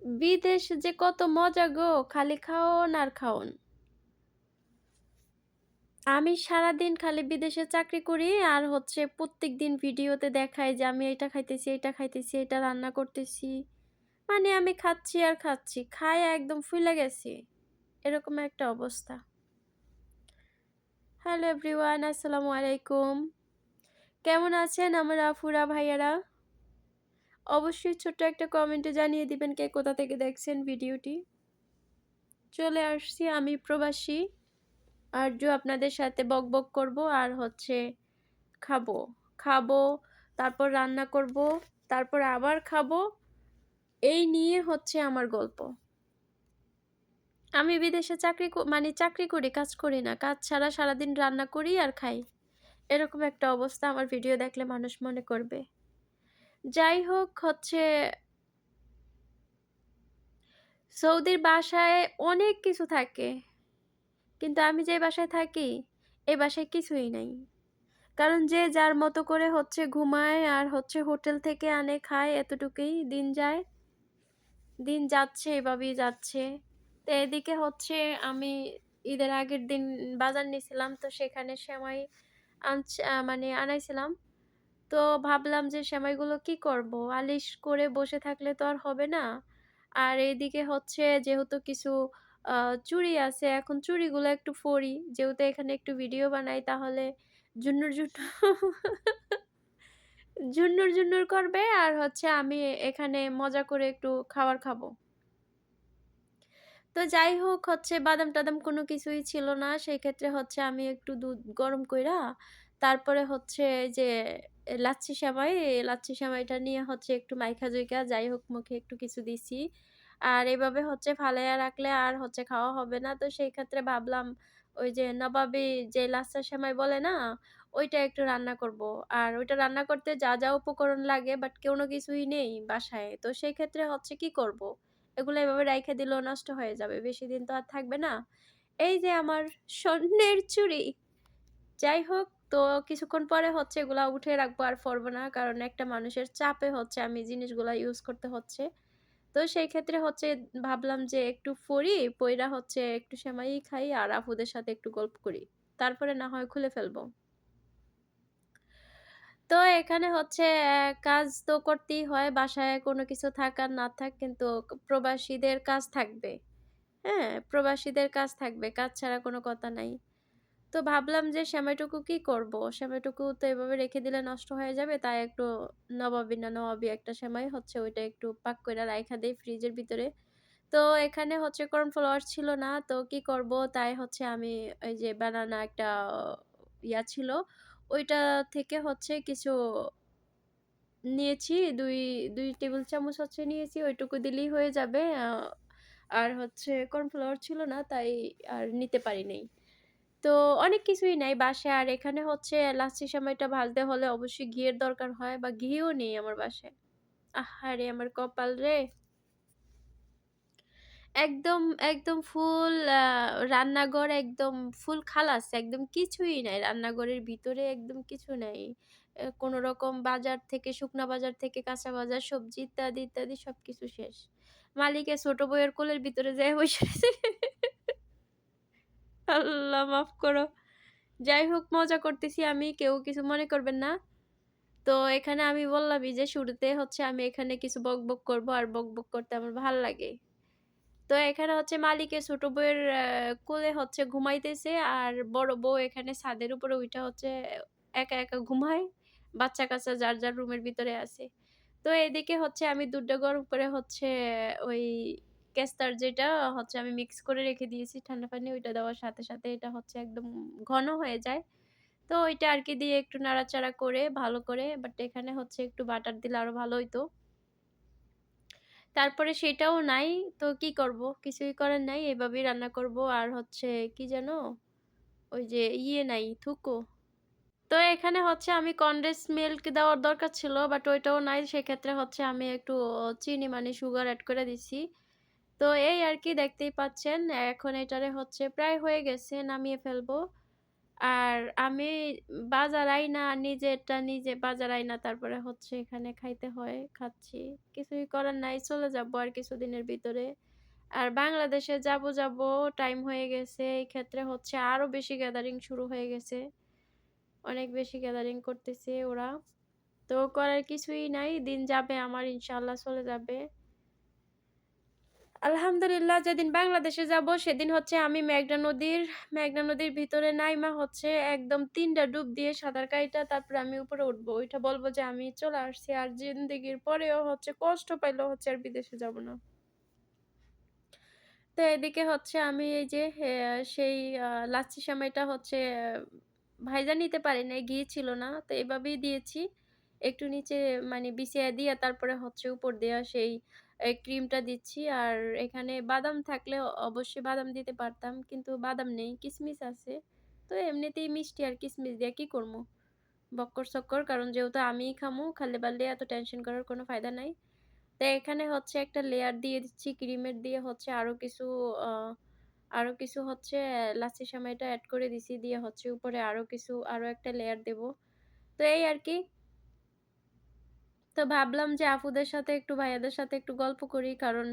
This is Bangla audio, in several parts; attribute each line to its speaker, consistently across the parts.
Speaker 1: বিদেশ যে কত মজা গো! খালি খাওন আর খাওন। আমি সারাদিন খালি বিদেশে চাকরি করি আর হচ্ছে প্রত্যেকদিন ভিডিওতে দেখায় যে আমি এইটা খাইতেছি, এইটা খাইতেছি, এইটা রান্না করতেছি। মানে আমি খাচ্ছি আর খাচ্ছি। খাইয়া একদম ফুইলা গেছি। এরকম একটা অবস্থা। হ্যালো এভরিওয়ান, আসসালামু আলাইকুম। কেমন আছেন আমার আফুরা ভাইয়ারা? অবশ্যই ছোট্ট একটা কমেন্টে জানিয়ে দিবেন কে কোথা থেকে দেখছেন ভিডিওটি। চলে আসছি আমি প্রবাসী। আরজু আপনাদের সাথে বকবক করব আর হচ্ছে খাবো। খাবো, তারপর রান্না করব, তারপর আবার খাবো। এই নিয়ে হচ্ছে আমার গল্প। আমি বিদেশে মানে চাকরি করি, কাজ করি না। কাজ ছাড়া সারাদিন রান্না করি আর খাই। এরকম একটা অবস্থা আমার ভিডিও দেখলে মানুষ মনে করবে। যাই হোক হচ্ছে সৌদির বাসায় অনেক কিছু থাকে। কিন্তু আমি যে বাসায় থাকি, এই বাসায় কিছুই নাই। কারণ যে যার মতো করে হচ্ছে ঘুমায় আর হচ্ছে হোটেল থেকে আনে খায় এতটুকুই দিন যায়। দিন যাচ্ছে এভাবেই যাচ্ছে। তো এদিকে হচ্ছে আমি ঈদের আগের দিন বাজার নিছিলাম তো সেখানে সেমাই মানে আনাইছিলাম। তো ভাবলাম যে সেমাইগুলো কি করব? আলিশ করে বসে থাকলে তো আর হবে না। আর এইদিকে হচ্ছে যেহেতু কিছু আ চুড়ি আছে, এখন চুড়িগুলো একটু পড়ি। যেহেতু এখানে একটু ভিডিও বানাই তাহলে জুন্নুর, ঝুন্নুর, ঝুন্নুর করবে আর হচ্ছে আমি এখানে মজা করে একটু খাবার খাবো। তো যাই হোক হচ্ছে বাদাম-টাদাম কোনো কিছুই ছিল না। সেক্ষেত্রে হচ্ছে আমি একটু দুধ গরম কইরা তারপরে হচ্ছে যে লাচ্ছি সেমাই, এই লাচ্ছি সেমাইটা নিয়ে হচ্ছে একটু মাইখা-জুইখা যাই হোক মুখে একটু কিছু দিছি। আর এভাবে হচ্ছে ফালাইয়া রাখলে আর হচ্ছে খাওয়া হবে না। তো সেই ক্ষেত্রে ভাবলাম ওই যে নবাবী যে লাচ্ছা সেমাই বলে না? ওইটা একটু রান্না করব। আর ওইটা রান্না করতে যা উপকরণ লাগে বাট কোনো কিছুই নেই বাসায়। তো সেই ক্ষেত্রে হচ্ছে কি করব? এগুলো এভাবে রাইখা দিলেও নষ্ট হয়ে যাবে। বেশিদিন তো আর থাকবে না। এই যে আমার স্বর্ণের চুড়ি। যাই হোক তো কিছুক্ষণ পরে হচ্ছে এগুলা উঠিয়ে রাখবো আর পরবো না। কারণ একটা মানুষের চাপে হচ্ছে আমি জিনিসগুলা ইউজ করতে হচ্ছে। তো সেই ক্ষেত্রে হচ্ছে ভাবলাম যে একটু পড়ি, পইড়া হচ্ছে একটু সেমাই খাই আর আপুদের সাথে একটু গল্প করি। তারপরে না হয় খুলে ফেলবো। তো এখানে হচ্ছে কাজ তো করতেই হয়। বাসায় কোনো কিছু থাক আর না থাক কিন্তু প্রবাসীদের কাজ থাকবে। হ্যাঁ? প্রবাসীদের কাজ থাকবে। কাজ ছাড়া কোনো কথা নাই। তো ভাবলাম যে সেমাইটুকু কি করব? সেমাইটুকু তো এভাবে রেখে দিলে নষ্ট হয়ে যাবে। তাই একটু নবাবী না নবাবী একটা সেমাই হচ্ছে ওইটা একটু পাক কইরা রাইখা দেই ফ্রিজের ভিতরে। তো এখানে হচ্ছে কর্নফ্লাওয়ার ছিল না। তো কি করব? তাই হচ্ছে আমি এই যে বানানা একটা ছিল। ওইটা থেকে হচ্ছে কিছু নিয়েছি ২ টেবিল চামচ হচ্ছে নিয়েছি। ওইটুকু দিলেই হয়ে যাবে। আর হচ্ছে কর্নফ্লাওয়ার ছিল না তাই আর নিতে পারি নাই। তো অনেক কিছুই নাই বাসায়। আর এখানে হচ্ছে লাচ্ছি সেমাইটা ভাজতে হলে অবশ্যই ঘিয়ের দরকার হয় বা ঘিও নেই আমার বাসায়। আহারে! আমার কপাল রে! একদম, একদম ফুল রান্নাঘর একদম ফুল খালাস। একদম কিছুই নাই। রান্নাঘরের ভিতরে একদম কিছু নাই। কোনরকম বাজার থেকে শুকনা বাজার থেকে কাঁচা বাজার, সবজি ইত্যাদি, ইত্যাদি সবকিছু শেষ। মালিকের ছোট বউয়ের কোলের ভিতরে যেয়ে বইসা রইছে। আল্লাহ মাফ করো। যাই হোক মজা করতেছি আমি। কেউ কিছু মনে করবেন না। তো এখানে আমি বললামই যে শুরুতে হচ্ছে আমি এখানে কিছু বকবক করব আর বকবক করতে আমার ভাল লাগে। তো এখানে হচ্ছে মালিকের ছোট বউয়ের কোলে হচ্ছে ঘুমাইতেছে আর বড় বউ এখানে ছাদের উপরে উইঠা হচ্ছে একা ঘুমায়। বাচ্চা-কাচ্চা যার রুমের ভিতরে আছে। তো এদিকে হচ্ছে আমি দুধটা গরম করে হচ্ছে ওই কেস্তার যেটা হচ্ছে আমি মিক্স করে রেখে দিয়েছি ঠান্ডা পানি ওইটা দেওয়ার সাথে এটা হচ্ছে একদম ঘন হয়ে যায়। তো ওইটা আরকি দিয়ে একটু নাড়াচাড়া করে ভালো করে বাট এখানে হচ্ছে একটু বাটার দিলে আরো ভালো হইতো। তারপরে সেটাও নাই। তো কি করব? কিছুই করার নাই। এভাবেই রান্না করব। আর হচ্ছে কি যেন? ওই যে নাই, থুকু। তো এখানে হচ্ছে আমি কনডেন্স মিল্ক দেওয়ার দরকার ছিল। বাট ওইটাও নাই। সেক্ষেত্রে হচ্ছে আমি একটু চিনি মানে সুগার এড করে দিছি। তো এই আরকি দেখতেই পাচ্ছেন। এখন এটারে হচ্ছে প্রায় হয়ে গেছে। নামিয়ে ফেলবো। আর আমি বাজার আইনা নিজেরটা নিজে বাজার আইনা তারপরে হচ্ছে এখানে খাইতে হয়, খাচ্ছি। কিছুই করার নাই, চলে যাবো আর কিছুদিনের ভিতরে। আর বাংলাদেশে যাবো টাইম হয়ে গেছে। এই ক্ষেত্রে হচ্ছে আরো বেশি গ্যাদারিং শুরু হয়ে গেছে। অনেক বেশি গ্যাদারিং করতেছে ওরা। তো করার কিছুই নাই। দিন যাবে আমার ইনশাআল্লাহ চলে যাবে। আলহামদুলিল্লাহ যেদিন বাংলাদেশে যাবো সেদিন হচ্ছে আমি মেঘনা নদীর ভিতরে নাইমা হচ্ছে একদম ৩ টা ডুব দিয়ে সাঁতার কাইটা তারপরে আমি উপরে উঠবো। ওইটা বলবো যে আমি চলে আসছি। আর জিন্দেগির পরেও হচ্ছে কষ্ট পাইলেও হচ্ছে আর বিদেশে যাবো না। তো এদিকে হচ্ছে আমি এই যে সেই লাচ্ছি সেমাইটা হচ্ছে ভাইজা নিতে পারি নাই, ঘি ছিল না। তো এভাবেই দিয়েছি। একটু নিচে মানে বিছিয়ে দিয়ে তারপরে হচ্ছে উপর দেয়া সেই ক্রিমটা দিচ্ছি। আর এখানে বাদাম থাকলে অবশ্যই বাদাম দিতে পারতাম। কিন্তু বাদাম নেই, কিসমিস আছে। তো এমনিতেই মিষ্টি আর কিসমিস দিয়ে কি করমু? বক্কর-সক্কর কারণ যেহেতু আমিই খামু, খাইলে-বাইলে এত টেনশন করার কোনো ফায়দা নাই। তো এখানে হচ্ছে একটা লেয়ার দিয়ে দিচ্ছি ক্রিমের দিয়ে হচ্ছে আ আরো কিছু হচ্ছে লাচ্ছি সেমাইটা এড করে দিছি। দিয়ে হচ্ছে উপরে আরো একটা লেয়ার দেব। তো এই আরকি। তো ভাবলাম যে আপুদের সাথে একটু ভাইয়াদের সাথে একটু গল্প করি। কারণ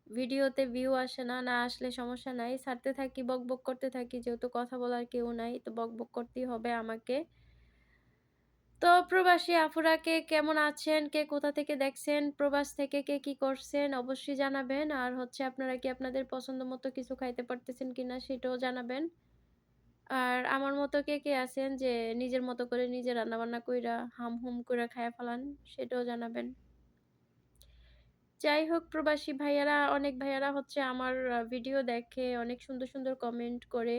Speaker 1: ভিডিওতে ভিউ আসে না, না আসলে সমস্যা নাই। ছাড়তে থাকি, বকবক করতে থাকি। যেহেতু কথা বলার কেউ নাই, তো বকবক করতেই হবে আমাকে। তো প্রবাসী আপুরা কে কেমন আছেন? কে কোথা থেকে দেখছেন? প্রবাস থেকে কে কি করছেন? অবশ্যই জানাবেন। আর হচ্ছে আপনারা কি আপনাদের পছন্দ মতো কিছু খাইতে পারতেছেন কিনা সেটাও জানাবেন। আর আমার মতো কে আছেন যে নিজের মতো করে নিজে রান্নাবান্না কইরা হাম-হুম কইরা খাইয়া ফেলান সেটাও জানাবেন। যাই হোক প্রবাসী ভাইয়ারা অনেক ভাইয়ারা হচ্ছে আমার ভিডিও দেখে, অনেক সুন্দর কমেন্ট করে।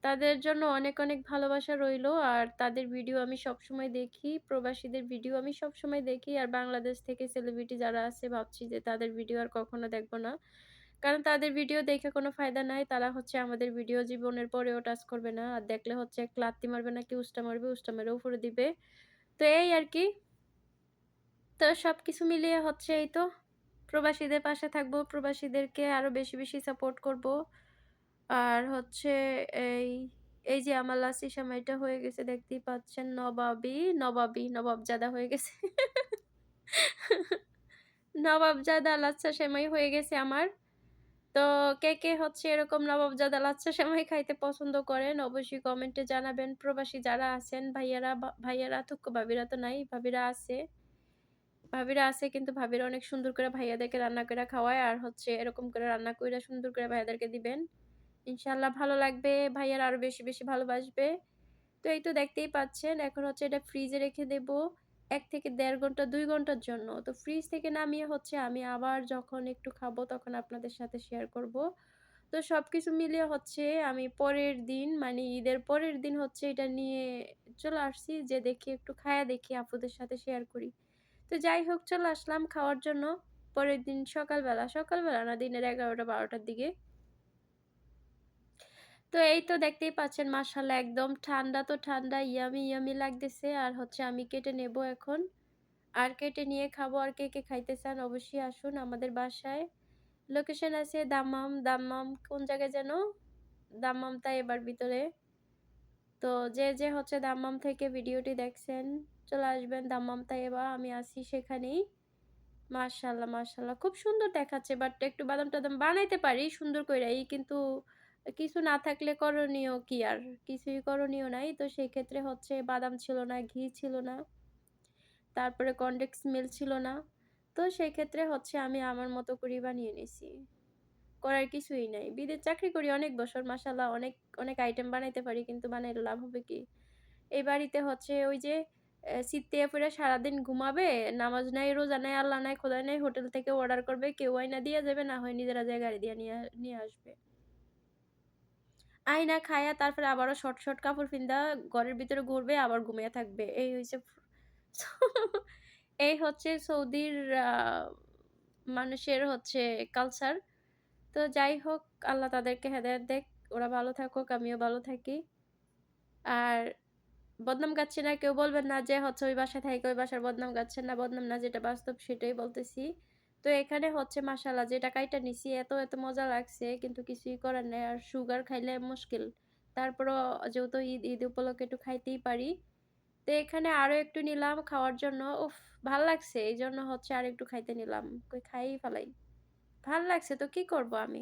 Speaker 1: তাদের জন্য অনেক ভালোবাসা রইলো। আর তাদের ভিডিও আমি সবসময় দেখি। প্রবাসীদের ভিডিও আমি সবসময় দেখি। আর বাংলাদেশ থেকে সেলিব্রিটি যারা আছে ভাবছি যে তাদের ভিডিও আর কখনো দেখব না। কারণ তাদের ভিডিও দেখে কোনো ফায়দা নাই। তারা হচ্ছে আমাদের ভিডিও জীবনের পরেও টাচ করবে না। আর দেখলে হচ্ছে এক লাত্তি মারবে নাকি উস্টা মারবে, উস্টা মেরে উপরে দিবে। তো এই আরকি। তো সবকিছু মিলিয়ে হচ্ছে এই তো প্রবাসীদের পাশে থাকবো। প্রবাসীদেরকে আরো বেশি সাপোর্ট করব। আর হচ্ছে এই, এই যে আমার লাচ্ছি সেমাইটা হয়ে গেছে দেখতেই পাচ্ছেন নবাবজাদা হয়ে গেছে। নবাবজাদা লাচ্ছা সেমাই হয়ে গেছে আমার। তো কে হচ্ছে এরকম নবাবজাদা লাচ্ছা সেমাই খাইতে পছন্দ করেন অবশ্যই কমেন্টে জানাবেন। প্রবাসী যারা আছেন ভাইয়ারা থুকু ভাবিরা তো নাই, ভাবিরা আছে। ভাবিরা আছে কিন্তু ভাবিরা অনেক সুন্দর করে ভাইয়াদেরকে রান্না কইরা খাওয়ায়। আর হচ্ছে এরকম করে রান্না কইরা সুন্দর করে ভাইয়াদেরকে দিবেন। ইনশাআল্লাহ ভালো লাগবে। ভাইয়ারা আরো বেশি ভালোবাসবে। তো এই তো দেখতেই পাচ্ছেন এখন হচ্ছে এটা ফ্রিজে রেখে দেব ১ থেকে ১.৫ ঘন্টা ২ ঘন্টার জন্য। তো ফ্রিজ থেকে নামিয়ে হচ্ছে আমি আবার যখন একটু খাবো তখন আপনাদের সাথে শেয়ার করব। তো সবকিছু মিলিয়ে হচ্ছে আমি পরের দিন মানে ঈদের পরের দিন হচ্ছে এটা নিয়ে চলে আসছি যে দেখি একটু খায়া দেখি আপুদের সাথে শেয়ার করি। তো যাই হোক চলে আসলাম খাওয়ার জন্য। পরের দিন সকালবেলা না দিনের ১১টা-১২টার দিকে। তো এই তো দেখতেই পাচ্ছেন মাশাআল্লাহ একদম ঠান্ডা তো ঠান্ডা ইয়াম্মি লাগতেছে। আর হচ্ছে আমি কেটে নেব এখন। আর কেটে নিয়ে খাবো। আর কে খাইতে চান অবশ্যই আসুন আমাদের বাসায়। লোকেশন আছে দাম্মাম কোন জায়গায় যেন? দাম্মাম তাইয়েবার ভিতরে। তো যে হচ্ছে দাম্মাম থেকে ভিডিওটি দেখছেন চলে আসবেন দাম্মাম তাইয়েবা। আমি আছি সেখানেই। মাশাআল্লাহ খুব সুন্দর দেখাচ্ছে। বাট একটু বাদাম-টাদাম বানাইতে পারি সুন্দর কইরাই। কিন্তু কিছু না থাকলে করণীয় কি আর? কিছুই করণীয় নাই। তো সেই ক্ষেত্রে হচ্ছে বাদাম ছিল না, ঘি ছিল না। তারপরে কনডেন্স মিল্ক ছিল না। তো সেই ক্ষেত্রে হচ্ছে আমি আমার মতো করেই বানিয়ে নিছি। করার কিছুই নাই। বিদেশ চাকরি করি অনেক বছর মাশাআল্লাহ অনেক আইটেম বানাইতে পারি। কিন্তু বানাইলে লাভ হবে কি? এই বাড়িতে হচ্ছে ওই যে সিত্তিয়া পইড়া সারাদিন ঘুমাবে, নামাজ নাই, রোজা নাই, আল্লাহ নাই, খোদা নাই, হোটেল থেকে অর্ডার করবে, কেউ আইনা দিয়া যাবে, না হয় নিজেরা যেয়ে গাড়ি দিয়া নিয়ে আসবে। আইনা খায়া তারপরে আবারও শর্ট কাপড় পিন্দা ঘরের ভিতরে ঘুরবে, আবার ঘুমিয়ে থাকবে। এই হইছে এই হচ্ছে সৌদির আ মানুষের হচ্ছে কালচার। তো যাই হোক আল্লাহ তাদেরকে হেদায়েত দেক। ওরা ভালো থাকুক, আমিও ভালো থাকি। আর বদনাম গাচ্ছি না। কেউ বলবেন না যে হচ্ছে ওই বাসায় থাইকা ওই বাসার বদনাম গাচ্ছেন না। বদনাম না যেটা বাস্তব সেটাই বলতেছি। তো এখানে হচ্ছে মাশাআল্লাহ যেটা কাইটা নিছি এত মজা লাগছে কিন্তু কিছুই করার নাই। আর সুগার খাইলে মুশকিল। তারপরও যেহেতু ঈদ উপলক্ষে একটু খাইতেই পারি। তো এখানে আরো একটু নিলাম খাওয়ার জন্য। উফ! ভাল লাগছে। এইজন্য হচ্ছে আরেকটু খাইতে নিলাম। কই খাইই ফেলাই। ভাল লাগছে তো কি করব আমি?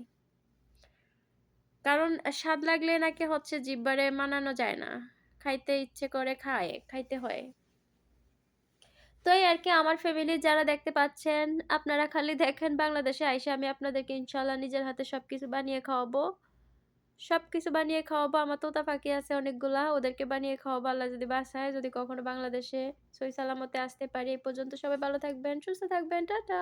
Speaker 1: কারণ স্বাদ লাগলে নাকি হচ্ছে জিহ্বারে মানানো যায় না। খাইতে ইচ্ছে করে খাইতে হয়। তো এই আরকি আমার ফ্যামিলি যারা দেখতে পাচ্ছেন, আপনারা খালি দেখেন বাংলাদেশে আইসা আমি আপনাদেরকে ইনশাআল্লাহ নিজের হাতে সবকিছু বানিয়ে খাওয়াবো। সবকিছু বানিয়ে খাওয়াবো। আমার তোতা পাখি আছে অনেকগুলা। ওদেরকে বানিয়ে খাওয়াবো আল্লাহ যদি বাঁচায়। যদি কখনো বাংলাদেশে সহি সালামতে আসতে পারি। এই পর্যন্ত সবাই ভালো থাকবেন, সুস্থ থাকবেন। টাটা।